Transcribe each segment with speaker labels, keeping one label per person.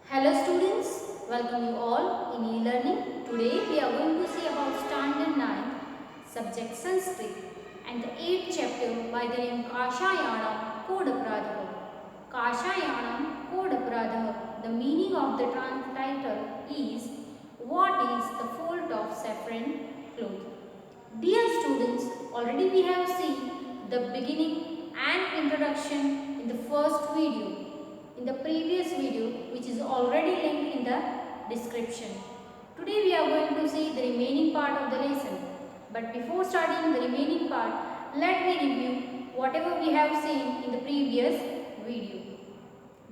Speaker 1: Hello students, welcome you all in e-learning. Today we are going to see about standard 9 subject Sanskrit and the 8th chapter by the name Kashayanam Kodapradha. Kashayanam Kodapradha. The meaning of the title is what is the fault of saffron cloth? Dear students, already we have seen the beginning and introduction in the first video, in the previous video, which is already linked in the description. Today we are going to see the remaining part of the lesson. But before starting the remaining part, let me review whatever we have seen in the previous video.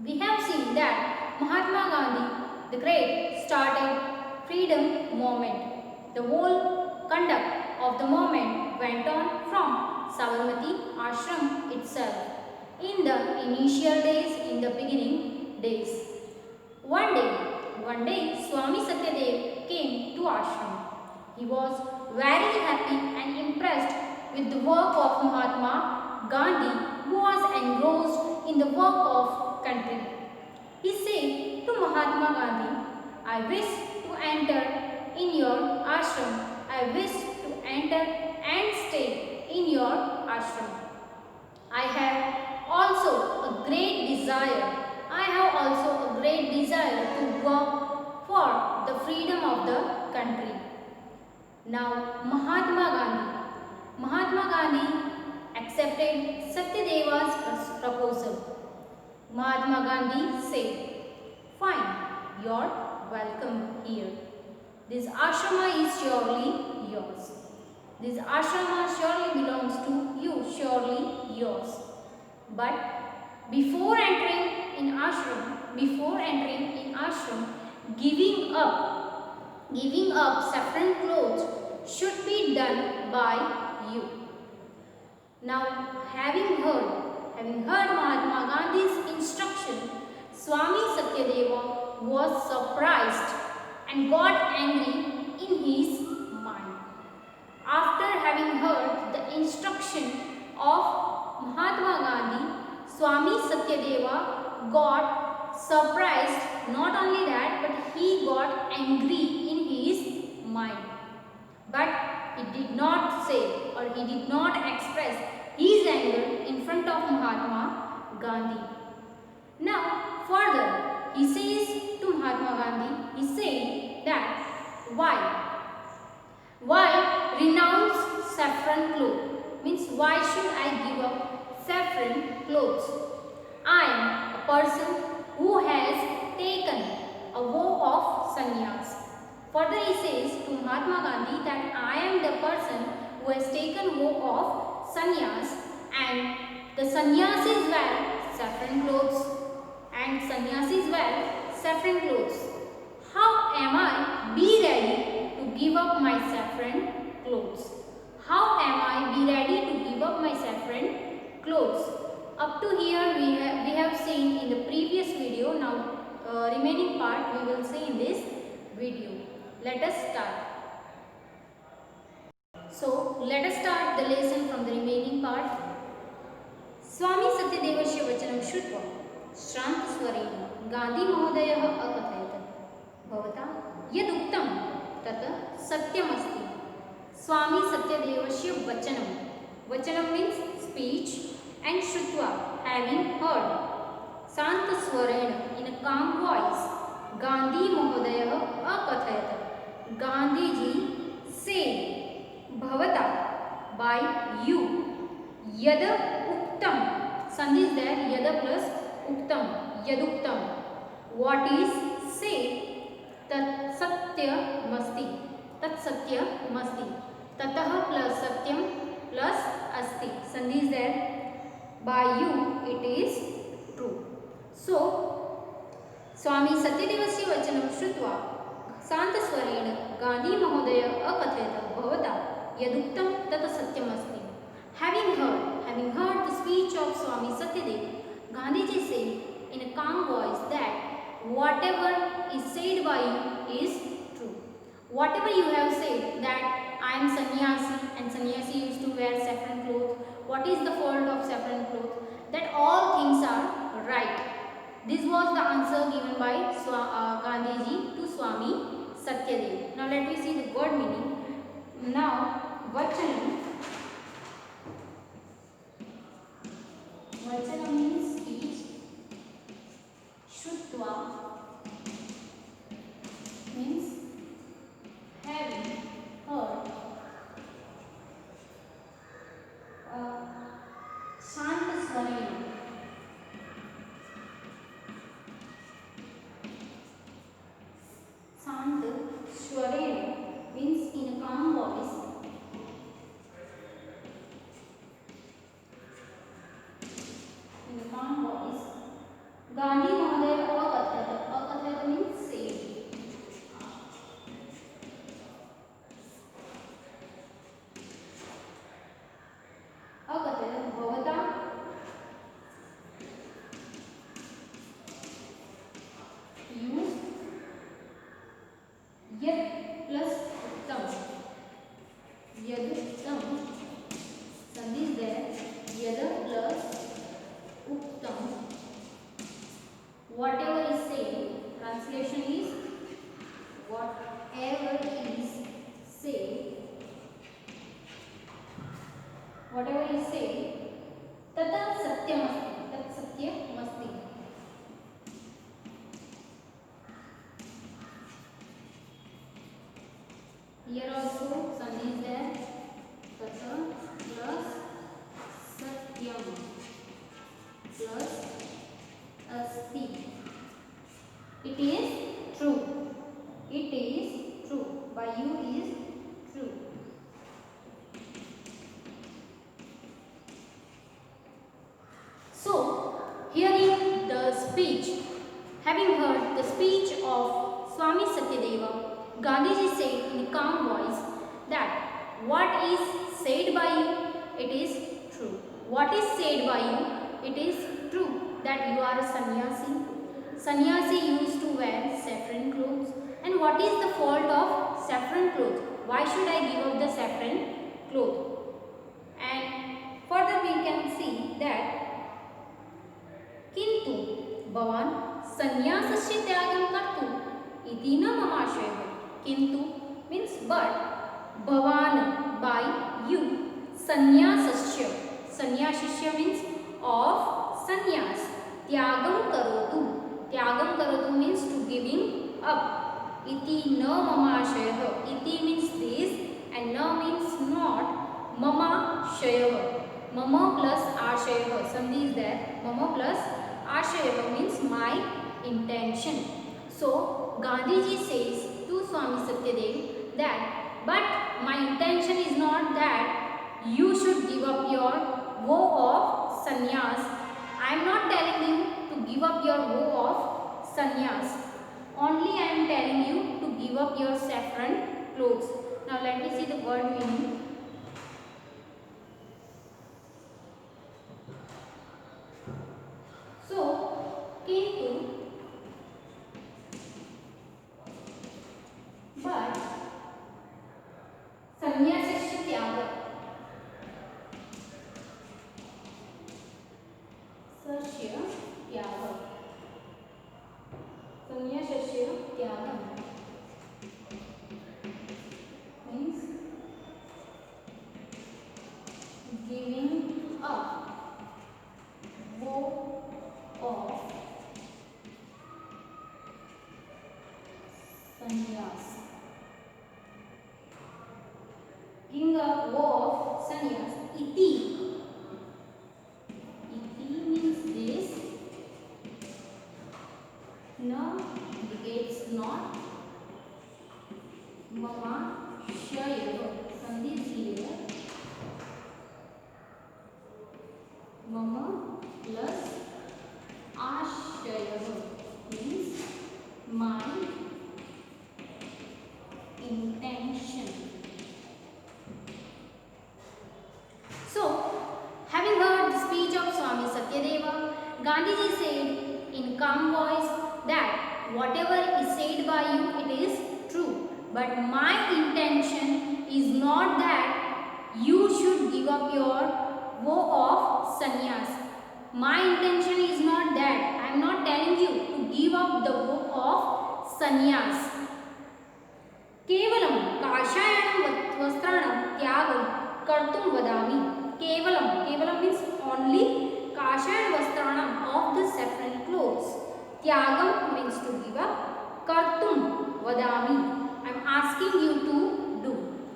Speaker 1: We have seen that Mahatma Gandhi, the great, started freedom movement. The whole conduct of the movement went on from Sabarmati ashram itself in the initial days, in the beginning days. One day Swami Satyadev came to ashram. He was very happy and impressed with the work of Mahatma Gandhi, who was engrossed in the work of country. He said to Mahatma Gandhi, I wish to enter in your ashram. I wish to enter and stay in your ashram. I have also a great desire. I have also a great desire to work for the freedom of the country. Now Mahatma Gandhi accepted Satyadeva's proposal. Mahatma Gandhi said, fine, you're welcome here. This ashrama is surely yours. This ashrama surely belongs to you, surely yours. But before entering in ashram, giving up saffron clothes should be done by you. Now, having heard Mahatma Gandhi's instruction, Swami Satyadeva was surprised and got angry in his mind. After having heard the instruction of Mahatma Gandhi, Swami Satyadeva got surprised. Not only that, but he got angry in his mind. But he did not say or he did not express his anger in front of Mahatma Gandhi. Now, further, he says to Mahatma Gandhi, he said that why renounce saffron clothes? Means why should I give up saffron clothes? I am a person who has taken a vow of sannyas. Further he says to Mahatma Gandhi that I am the person who has taken vow of sannyas, and the sannyasis wear saffron clothes, and sannyasis wear saffron clothes. How am I be ready to give up my saffron clothes? How am I be ready to give up my saffron clothes? Up to here we have seen in the previous video. Now remaining part we will see in this video. Let us start. So let us start the lesson from the remaining part. Swami Satyadevasya vachanam shrutva श्रान्तस्वरेण Gandhi महोदयः अकथयत् भवता यदुक्तं तत् सत्यमस्ति. Swami Satyadevasya vachanam means speech, and shrutva having heard, शान्तस्वरेण in a calm voice, Gandhi Mahodayah akathayat, Gandhiji said, bhavata by you, yada uktam, sandhi is there, yada plus uktam, yaduktam, what is said, tat satyamasti, tatah plus satyam plus asti, sandhi is there, by you it is true. So Swami Satyadevasya vachanam shrutva शांतस्वरेण Gandhi Mahodaya akathyata bhavata yaduktam tata satyamasti. Having heard the speech of Swami Satyadev, Gandhiji said in a calm voice that whatever is said by you is true. Whatever you have said that I am sannyasi and sannyasi used to wear saffron cloth, what is the fault of saffron cloth? That all things are right. This was the answer given by Gandhiji to Swami Satyadev. Now let me see the word meaning. Now, Vachanam. Vachanam means speech. Shrutva means having heard. Shant Swarena. Sant Swarena means in a calm voice. In a calm voice. Gandhi Mahodaya Akathayat. Akathayat means said. Akathayat Bhavata use yad plus uttam. Yad uttam. Sandhi is there. Yad plus uttam. Whatever is said. Translation is whatever is said. Whatever is said. Tata satyamasti. Tat satyamasti. Here also sandhi is there. Tata plus satyam plus asti. It is true. It is true. By you is true. So, hearing the speech, having heard the speech of Swami Satyadeva, Gandhiji said in a calm voice that what is said by you, it is true. What is said by you, it is true that you are a sannyasi. Sannyasi used to wear saffron clothes. And what is the fault of saffron clothes? Why should I give up the saffron cloth? And further we can see that किंतु भवान संन्यासस्य त्यागं कर्तुं इति न ममाशयः. किंतु means but Bhawan by you संन्यासस्य. संन्यासस्य means of sannyas. त्यागं करोतु. त्यागं करोतु means to giving up. Iti na mamaashayah. Iti means this and na means not. Mama shayah. Mama plus ashayah. Sandhi is there. Mama plus ashayah means my intention. So Gandhiji says to Swami Satyadev that but my intention is not that you should give up your vow of sannyas. I am not telling you to give up your vow of sannyas. Only I am telling you to give up your saffron clothes. Now let me see the word meaning. So, kintu but sannyasasya tyaga. Sasya tyaga. Sannyasasya tyaga means giving up vow of sannyas. Giving up vow of sannyas. Iti. Iti means this. Na indicates not. Mama shayava. Sandhi is here. Mama plus ashayava means my intention. So, having heard the speech of Swami Satyadeva, Gandhiji said in calm voice that whatever is said by you, it is true. But my intention is not that you should give up your vow of sannyas. My intention is not that. I am not telling you to give up the vow of sannyas. केवलं काषायाणं वस्त्राणां त्यागं कर्तुं वदामि. केवलं means only काषायण वस्त्राणां of the saffron clothes. त्यागं means to give up. कर्तुं वदामि, I am asking you to do.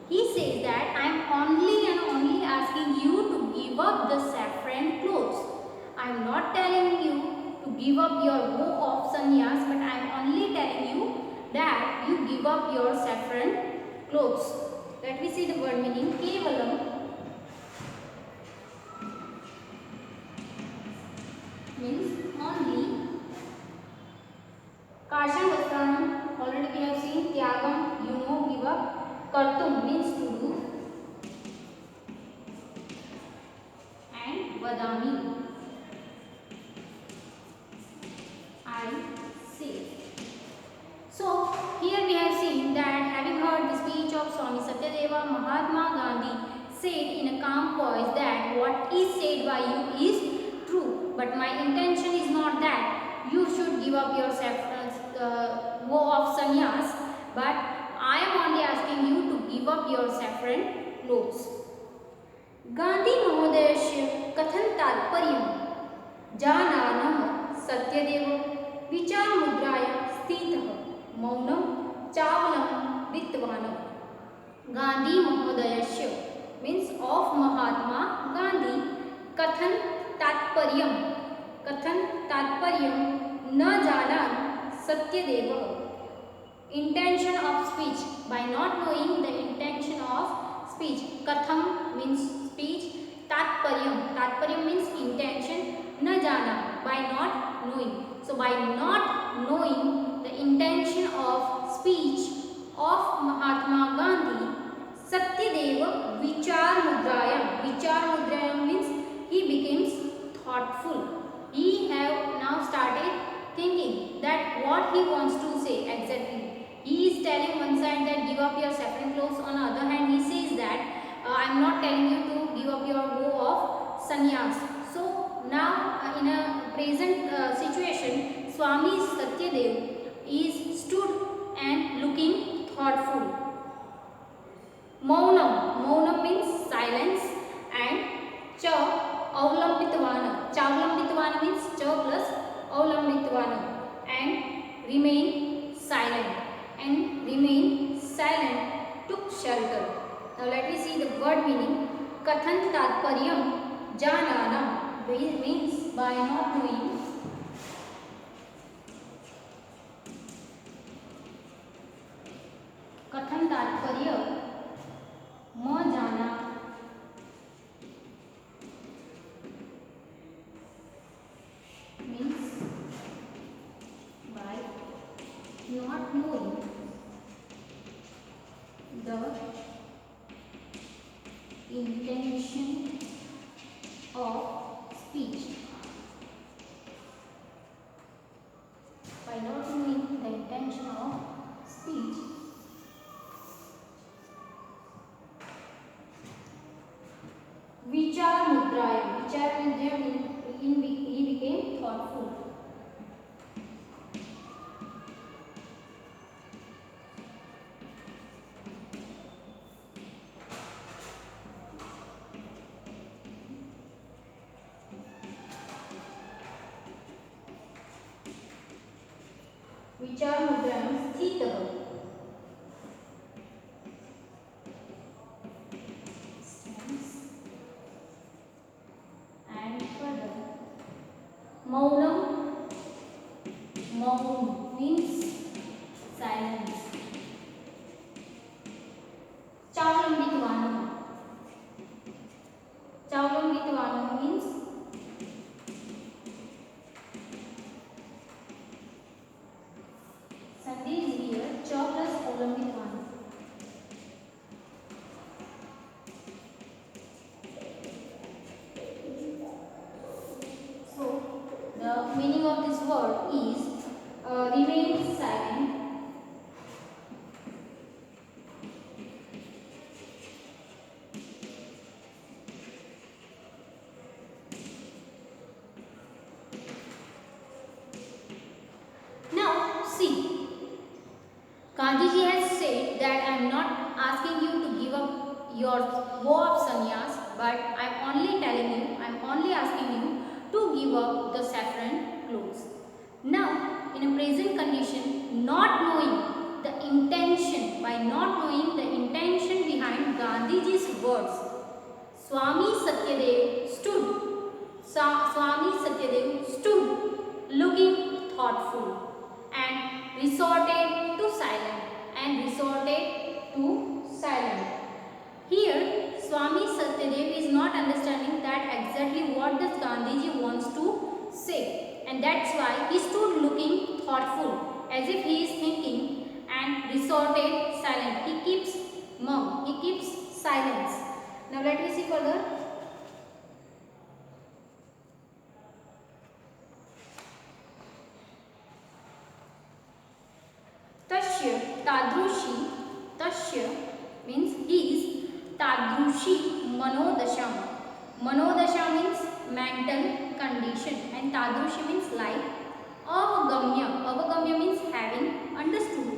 Speaker 1: He says that I am only and only asking you to give up the saffron clothes. I am not telling you to give up your vow of sannyas, but I am only telling you that you give up your saffron clothes. Let me see the word meaning. Kevalam means only. Kashan Vastranam, already we have seen. Tyagam, you know, give up. Kartum means to do. And Vadami, I say. So here we have seen that having heard the speech of Swami Satyadeva, Mahatma Gandhi said in a calm voice that what is said by you is true, but my intention is not that you should give up your vow of sannyas, but I am only asking you to give up your saffron clothes. Gandhi महोदयस्य कथन तात्पर्यं जानानः सत्यदेव विचारमुद्रायां स्थितः मौनं चावलम्बितवान्. गांधी महोदयस्य means of Mahatma Gandhi. कथन तात्पर्यं न जानान Satyadev, intention of speech, by not knowing the intention of speech. Katham means speech, tatparyam means intention, na jana, by not knowing. So by not knowing the intention of speech of Mahatma Gandhi, Satyadeva vichar mudrayam means he becomes thoughtful. He have now started thinking that what he wants to say exactly. He is telling one side that give up your saffron clothes, on the other hand he says that I am not telling you to give up your vow of sannyas. So now in a present situation, Swami Satyadev is stood and looking thoughtful. Maunam means silence, and cha avlambitavana means cha plus avlambitavana, and remain silent, took shelter. Now let me see the word meaning. Kathan tatparyam jananam means by not knowing. Kathan tatparyam ma jana means by not knowing the intention of speech. By not knowing the intention of speech, vichar mudrayam he became thoughtful. विचार मुद्रायां स्थितः, and further maunam means silence. Chavlambitvanam means Sandhi is here, cha plus avlambitvanam. So the meaning of this word is remain silent, Gandhiji has said that I am not asking you to give up your vow of sannyas, but I am only telling you, I am only asking you to give up the saffron clothes. Now, in a present condition, not knowing the intention, by not knowing the intention behind Gandhiji's words, Swami Satyadev stood looking thoughtful and resorted to silence. Here, Swami Satyadev is not understanding that exactly what does Gandhiji wants to say, and that's why he stood looking thoughtful, as if he is thinking, and resorted silent. He keeps mum. He keeps silence. Now let me see further. Tasya means his, tadrushi manodasham. Manodasha means mental condition, and tadrushi means like. Avagamya means having understood.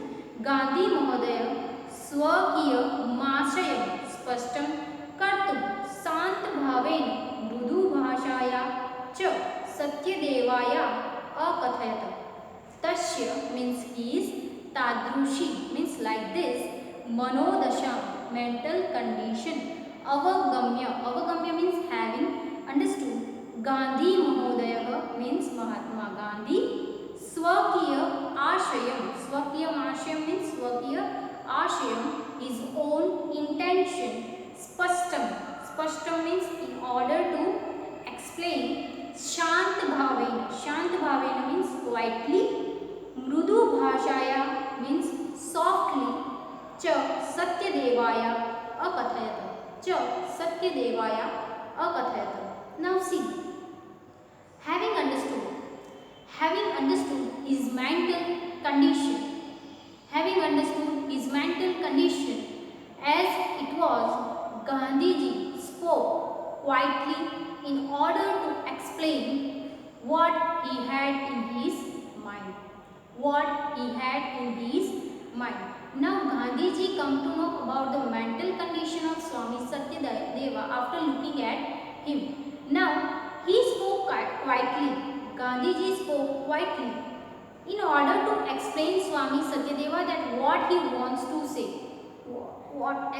Speaker 1: Gandhi Mahodaya Swakiya Mashayam Spashtam Kartum Sant Bhaven Mrudu Bhashaya Cha Satyadevaya Akathayata. Tasya means his, Tadrushi means like this, Manodasha mental condition, Avagamya means having understood. Gandhi Mahodaya means Mahatma Gandhi. Swakiya Ashayam means Swakiya Ashayam, his own intention. Spashtam means in order to explain. Shant Bhavena means quietly. Mrudu Bhashaya means softly. Cha Satyadevaya Akathayata. Now see, having understood his mental condition, as it was, Gandhiji spoke quietly in order to explain what he had in his mind. Now Gandhiji come to know about the mental condition of Swami Satyadeva after looking at him. Now he spoke quietly. Gandhiji spoke quietly in order to explain Swami Satyadeva that what he wants to say, what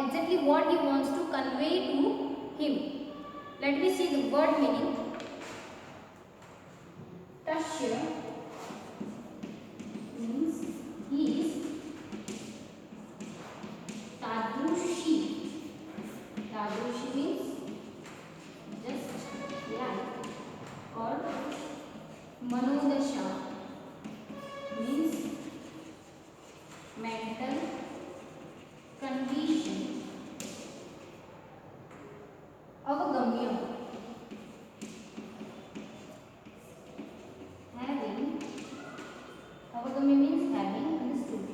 Speaker 1: he wants to convey to him. Let me see the word meaning. Tasya means his, Tadrushi means just like, or Manodasha means mental condition. Avagamya means having understood.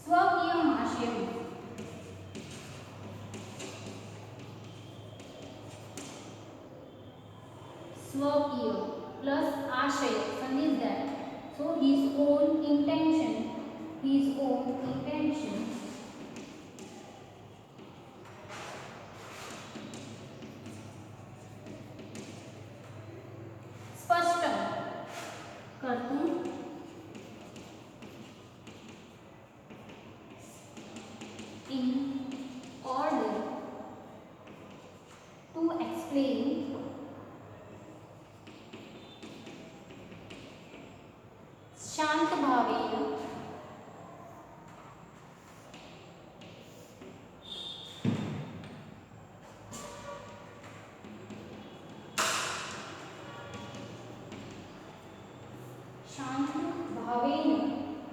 Speaker 1: Swakiya Mashayam. Swakiya plus Ashaya, sandhi is there. So his own intention. Spashtam Kartum in order to explain Shant Bhavena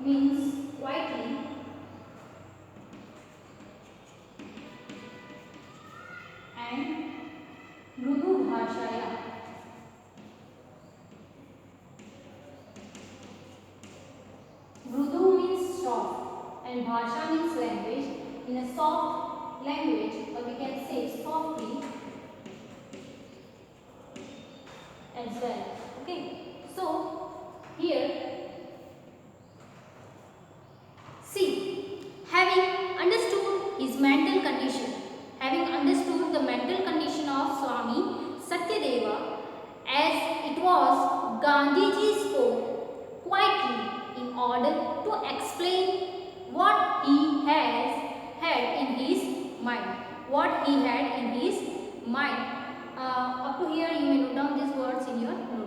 Speaker 1: means quietly. And Mrudu Bhashaya Mrudu means soft and Bhasha means language. In a soft language, or we can say softly as well. Okay. So here, see, having understood his mental condition, having understood the mental condition of Swami Satyadeva, as it was, Gandhiji spoke quietly in order to explain what he has had in his mind. What he had in his mind. Up to here, you may note down these words in your notebook.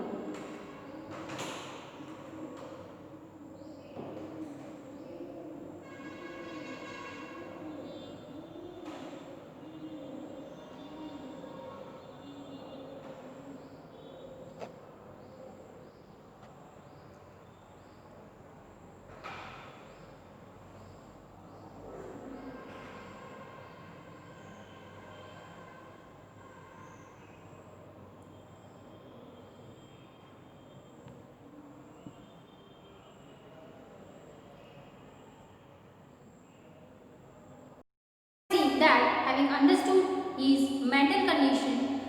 Speaker 1: That having understood his mental condition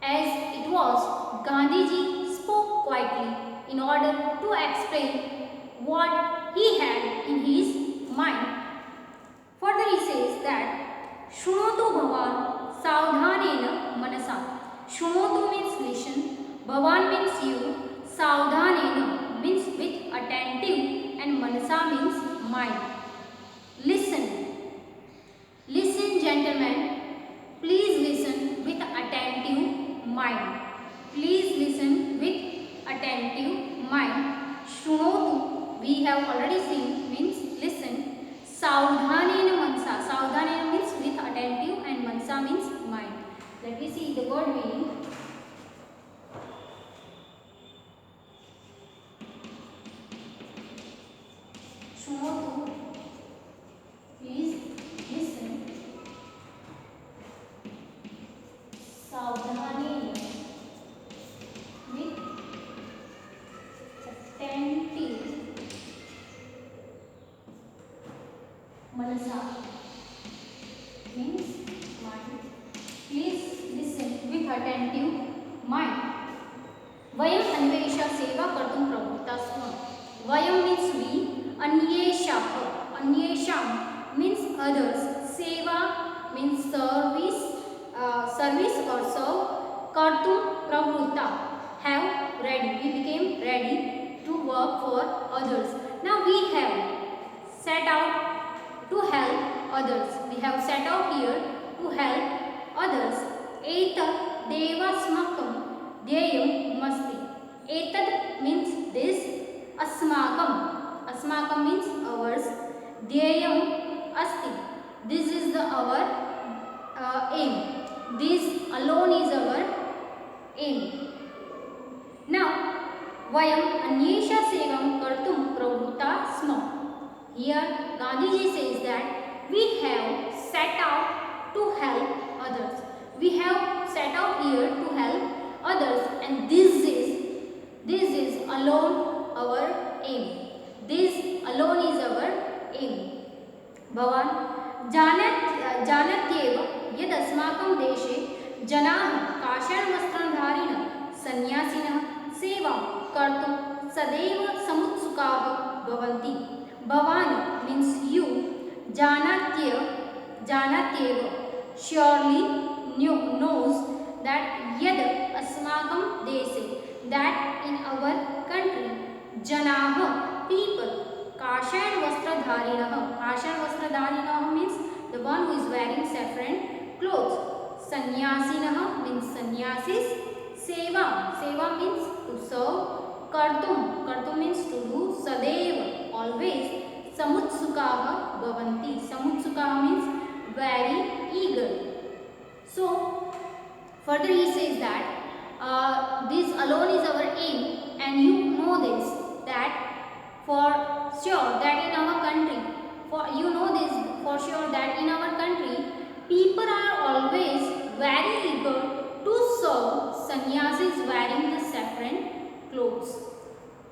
Speaker 1: as it was, Gandhiji spoke quietly in order to explain what he had in his mind. Further he says that Shrunotu Bhavan Saudhanena Manasa. Shrunotu means listen, Bhavan means you, Saudhanena means with attentive, and Manasa means mind. Listen. Listen, gentlemen. Please listen with attentive mind. Please listen with attentive mind. Shrunotu, we have already seen, means listen. Saudhanena mansa. Saudhanena means with attentive, and mansa means mind. Let me see the word meaning. Shrunotu, please listen. Saudhanena with attentive manasa means mind. Please listen with attentive mind. Vayam Anvesha सेवा कर्तुं प्रवृत्ता स्म. Vayam means we, अन्येषा means others, seva means service, service or serve, kartum pravruta, have ready, we became ready to work for others. Now we have set out to help others. We have set out here to help others. Etat devasmakam dhyayam masti. Etat means this, asmakam means ours, dhyayam asti, this is the our aim. This alone is our aim. Now, vayam anyesha sevam kartum pravruta sma. Here Gandhiji says that we have set out to help others. We have set out here to help others, and this is alone our aim. This alone is our aim. Bhavan जानात्येव यद् अस्माकं देशे जनाः काषायवस्त्रधारिणः सन्यासिनः सेवां कर्तुं सदैव समुत्सुकाः भवन्ति. Bhavan means you, जानात्येव surely knows that yad asmakam dese, that in our country, janaah people, kashayan vastradharinah means the one who is wearing saffron clothes, sannyasinah means sannyasis, seva means to serve, kartum means to do, sadeva always, samutsukah bhavanti, samutsukah means very eager. So further he says that this alone is our aim, and you know this, that for sure that in our country, for sure that in our country people are always very eager to serve sannyasis wearing the saffron clothes.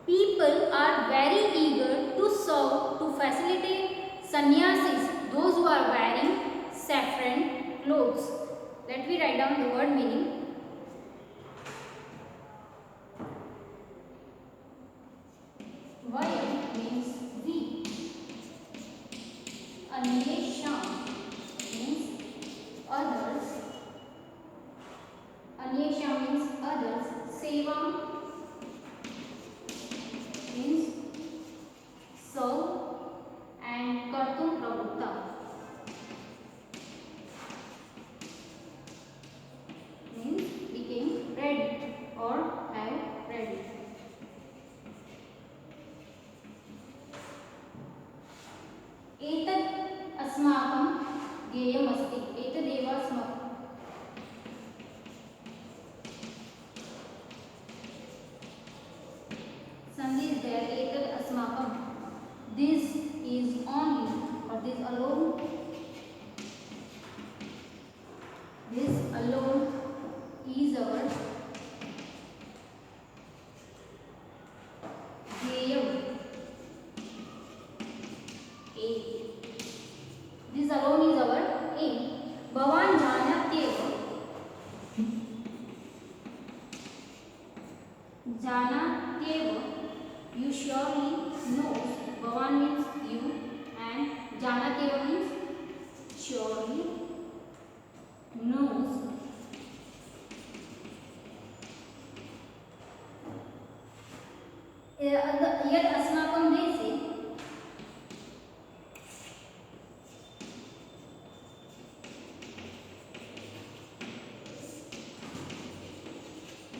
Speaker 1: People are very eager to serve, to facilitate sannyasis, those who are wearing saffron clothes. Let me write down the word meaning. Anyesha means others. Seva means serve. And kartum pravutta means became ready or have ready. एतद् अस्माकं ध्येयमस्ति. एतदेव अस्माकं Sandhi is there. Etad asmakam. This is only or this alone. This alone is our dhyayam. Aim. This alone is our aim. Bhavan janatyeva. Janatyeva. You surely knows. Bhavan means you and Janatyeva means surely knows. Yad asmakam desi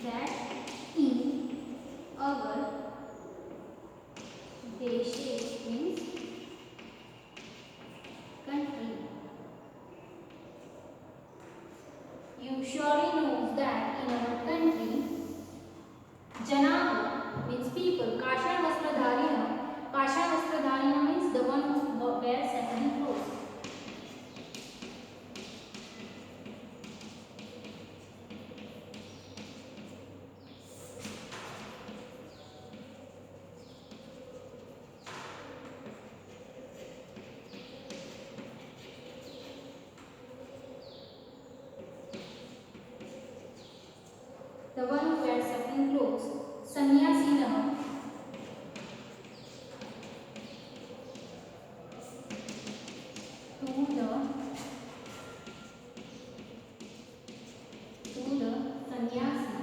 Speaker 1: that in our Deshe means country. You surely know that in our country, Janaha means people. Kasha Vastradharina. Kasha Vastradharina means the one who wears certain clothes. The one who wears certain clothes. Sannyasinah. To the sannyasi.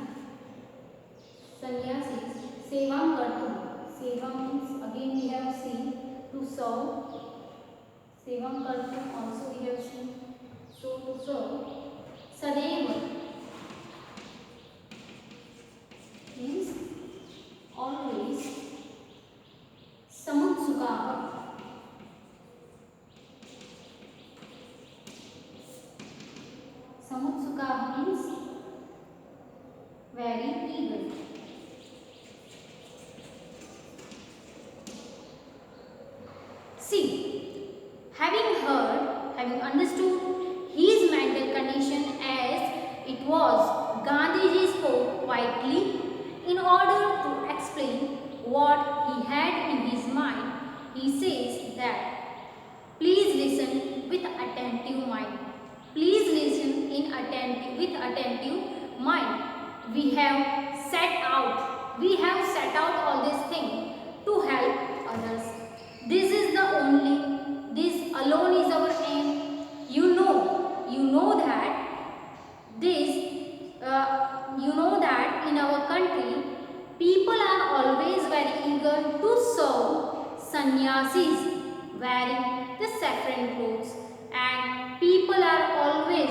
Speaker 1: Sannyasis. Sevam kartum. Seva means again we have seen to serve. Sevam kartum also we have seen. So to serve. Sadeva means always. Samutsukah. Samutsukah means very eager. See, having heard, having understood his mental condition as it was, Gandhiji spoke quietly in order to explain what he had in his mind. He says that, please listen with attentive mind. Please listen with attentive mind. We have set out all these things to help others. This alone is our aim. You know that in our country, people are always very eager to serve sannyasis wearing the saffron clothes, and people are always